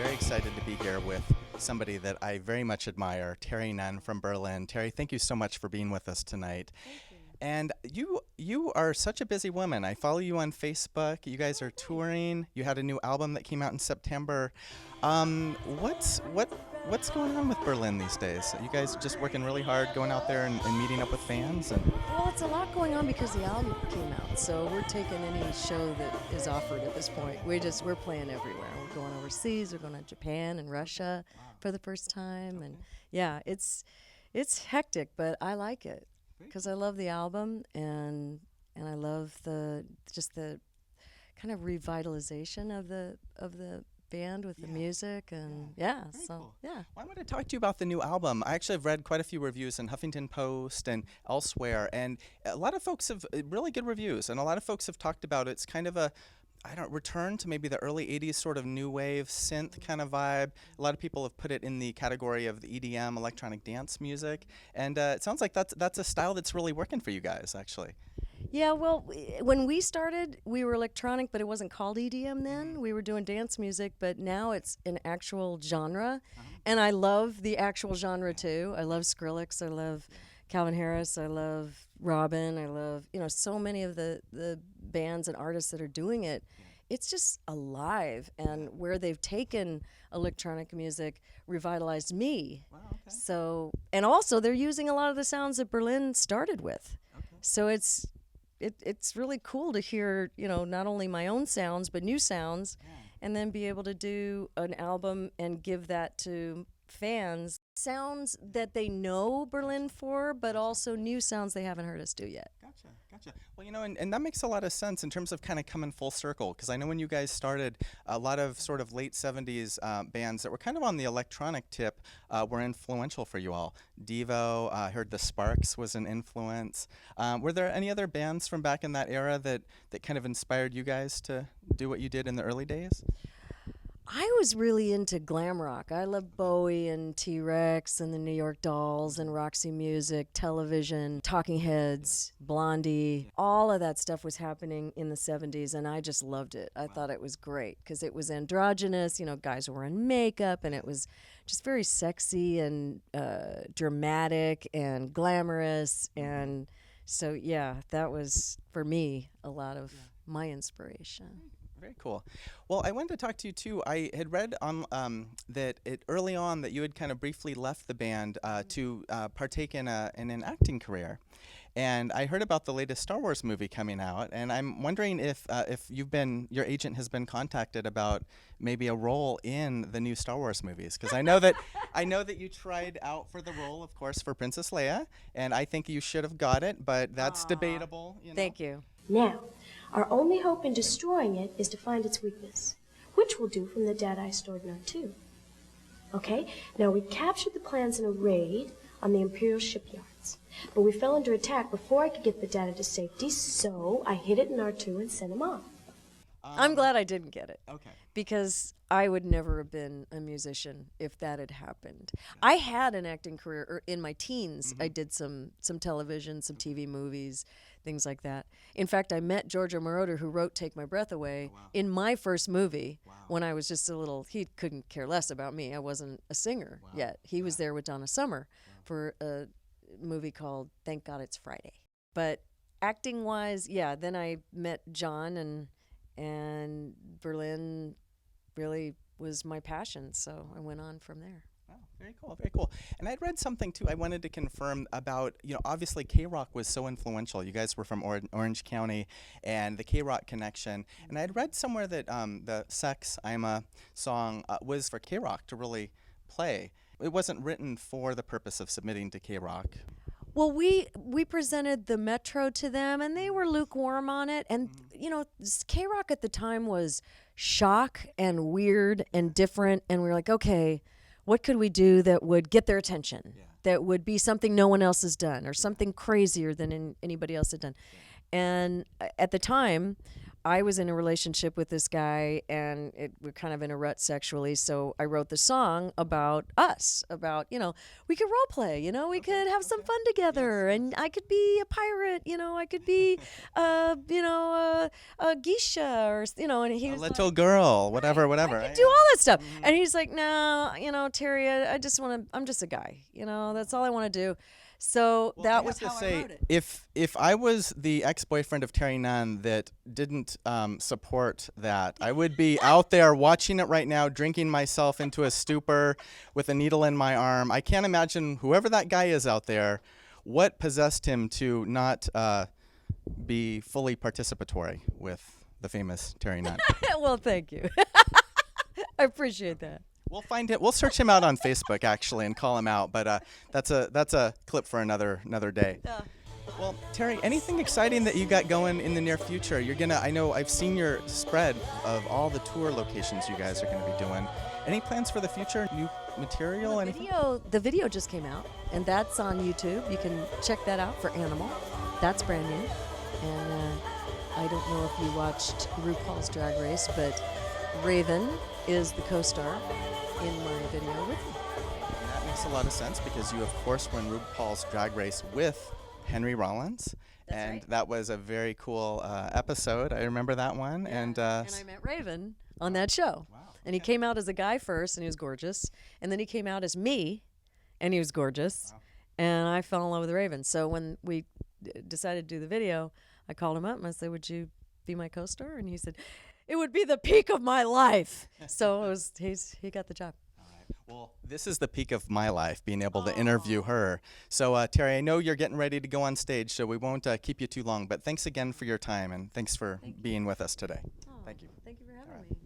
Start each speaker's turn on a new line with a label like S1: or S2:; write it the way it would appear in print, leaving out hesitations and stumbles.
S1: very excited to be here with somebody that I very much admire, Terri Nunn from Berlin. Terri, thank you so much for being with us tonight.
S2: Thank you.
S1: And you are such a busy woman. I follow you on Facebook. You guys are touring. You had a new album that came out in September. What's going on with Berlin these days? You guys just working really hard, going out there and meeting up with fans and.
S2: Well, it's a lot going on because the album came out, so we're taking any show that is offered at this point. We're playing everywhere. We're going overseas. We're going to Japan and Russia for the first time, and yeah, it's hectic, but I like it because I love the album and I love the kind of revitalization of the band with the music and
S1: Cool.
S2: yeah.
S1: Well, I want to talk to you about the new album. I actually have read quite a few reviews in Huffington Post and elsewhere, and a lot of folks have really good reviews, and a lot of folks have talked about it's kind of a return to maybe the early 80s sort of new wave synth kind of vibe. A lot of people have put it in the category of the EDM, electronic dance music, and it sounds like that's a style that's really working for you guys, actually.
S2: Yeah, well, when we started, we were electronic, but it wasn't called EDM then. We were doing dance music, but now it's an actual genre, and I love the actual genre too. I love Skrillex, I love Calvin Harris, I love Robin, I love, so many of the bands and artists that are doing it. It's just alive, and where they've taken electronic music revitalized me.
S1: Wow, okay.
S2: So, and also they're using a lot of the sounds that Berlin started with.
S1: Okay.
S2: So it's really cool to hear, not only my own sounds, but new sounds, and then be able to do an album and give that to fans. Sounds that they know Berlin for, but also new sounds they haven't heard us do yet.
S1: Gotcha. Well, and that makes a lot of sense in terms of kind of coming full circle, because I know when you guys started, a lot of sort of late 70s bands that were kind of on the electronic tip were influential for you all. Devo, I heard the Sparks was an influence. Were there any other bands from back in that era that kind of inspired you guys to do what you did in the early days?
S2: I was really into glam rock. I love Bowie and T-Rex and the New York Dolls and Roxy Music, Television, Talking Heads, Blondie. All of that stuff was happening in the 70s, and I just loved it. I thought it was great because it was androgynous. Guys were wearing makeup, and it was just very sexy and dramatic and glamorous. And so, yeah, that was, for me, a lot of my inspiration.
S1: Very cool. Well, I wanted to talk to you too. I had read on that early on that you had kind of briefly left the band to partake in an acting career, and I heard about the latest Star Wars movie coming out, and I'm wondering if your agent has been contacted about maybe a role in the new Star Wars movies, because I know that you tried out for the role, of course, for Princess Leia, and I think you should have got it, but that's debatable.
S2: Thank you.
S3: Now, our only hope in destroying it is to find its weakness, which will do from the data I stored in R2. Okay? Now, we captured the plans in a raid on the Imperial shipyards, but we fell under attack before I could get the data to safety, so I hid it in R2 and sent him off.
S2: I'm glad I didn't get it.
S1: Okay.
S2: Because I would never have been a musician if that had happened. I had an acting career in my teens. I did some television, some TV movies, things like that. In fact, I met Giorgio Moroder, who wrote Take My Breath Away, in my first movie when I was just he couldn't care less about me. I wasn't a singer yet. He was there with Donna Summer for a movie called Thank God It's Friday. But acting-wise, then I met John, and Berlin really was my passion, so I went on from there.
S1: Wow, very cool, very cool. And I'd read something too I wanted to confirm about, obviously K-Rock was so influential. You guys were from Orange County, and the K-Rock connection. And I'd read somewhere that the Sex, I'm a song was for K-Rock to really play. It wasn't written for the purpose of submitting to K-Rock.
S2: Well, we presented the Metro to them, and they were lukewarm on it. And, K-Rock at the time was shock and weird and different. And we were like, okay, what could we do that would get their attention, that would be something no one else has done or something crazier than anybody else had done? And at the time, I was in a relationship with this guy, and we're kind of in a rut sexually. So I wrote the song about us, about, we could role play, we could have some fun together, and I could be a pirate, I could be, a geisha, or and he
S1: A
S2: was
S1: little
S2: like,
S1: girl, whatever.
S2: I
S1: Right?
S2: could do all that stuff. And he's like, no, Terry, I'm just a guy, that's all I want to do. So
S1: Well, I
S2: that
S1: have
S2: was
S1: to
S2: how
S1: say,
S2: I wrote it.
S1: if I was the ex-boyfriend of Terri Nunn that didn't support that, I would be out there watching it right now, drinking myself into a stupor with a needle in my arm. I can't imagine whoever that guy is out there, what possessed him to not be fully participatory with the famous Terri Nunn.
S2: Well, thank you. I appreciate that.
S1: We'll find it. We'll search him out on Facebook actually and call him out. But that's a clip for another day. Well, Terri, anything exciting that you got going in the near future? I know I've seen your spread of all the tour locations you guys are gonna be doing. Any plans for the future? New material? Anything?
S2: The video just came out, and that's on YouTube. You can check that out for Animal. That's brand new. And I don't know if you watched RuPaul's Drag Race, but Raven is the co-star in my video with me.
S1: And that makes a lot of sense because you, of course, were in RuPaul's Drag Race with Henry Rollins.
S2: That's
S1: and
S2: right.
S1: that was a very cool episode. I remember that one.
S2: Yeah.
S1: And
S2: I met Raven on that show.
S1: Wow.
S2: And he came out as a guy first, and he was gorgeous. And then he came out as me, and he was gorgeous.
S1: Wow.
S2: And I fell in love with Raven. So when we decided to do the video, I called him up and I said, would you be my co-star? And he said, it would be the peak of my life. So he got the job.
S1: All right. Well, this is the peak of my life, being able to interview her. So, Terri, I know you're getting ready to go on stage, so we won't keep you too long. But thanks again for your time, and thanks for being with us today. Thank you.
S2: Thank you for having me.